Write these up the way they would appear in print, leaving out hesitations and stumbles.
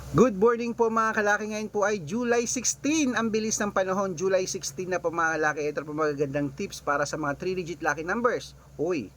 Good morning po mga kalaki. Ngayon po ay July 16. Ang bilis ng panahon, July 16 na po mga kalaki. Ito po magagandang tips para sa mga 3-digit lucky numbers. Uy,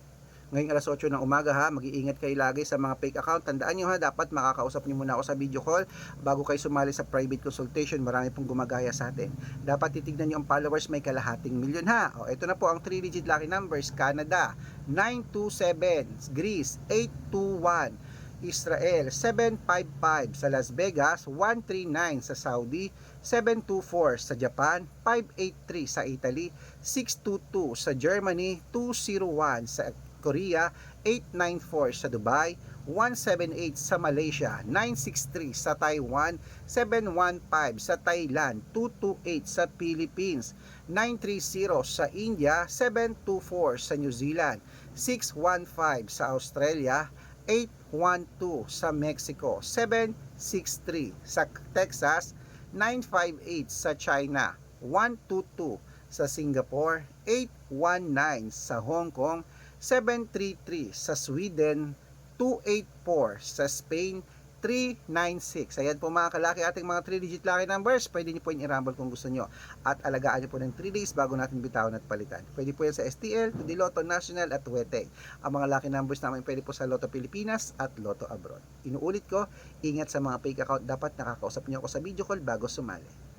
ngayong alas 8 ng umaga ha, mag-iingat kayo lagi sa mga fake account. Tandaan nyo ha, dapat makakausap nyo muna ako sa video call bago kayo sumali sa private consultation. Marami pong gumagaya sa atin. Dapat titignan nyo ang followers, may kalahating milyon ha. O, ito na po ang 3-digit lucky numbers. Canada, 927. Greece, 821. Israel 755, sa Las Vegas 139, sa Saudi 724, sa Japan 583, sa Italy 622, sa Germany 201, sa Korea 894, sa Dubai 178, sa Malaysia 963, sa Taiwan 715, sa Thailand 228, sa Philippines 930, sa India 724, sa New Zealand 615, sa Australia 812, sa Mexico 763, sa Texas 958, sa China 122, sa Singapore 819, sa Hong Kong 733, sa Sweden 284, sa Spain 396. Ayan po mga kalaki ating mga 3-digit lucky numbers. Pwede nyo po yung i-rumble kung gusto nyo. At alagaan nyo po ng 3 days bago natin bitawan at palitan. Pwede po yan sa STL, Tudi Lotto National at Weteng. Ang mga lucky numbers namin pwede po sa Lotto Pilipinas at Lotto Abroad. Inuulit ko, ingat sa mga fake account. Dapat nakakausap nyo ako sa video call bago sumali.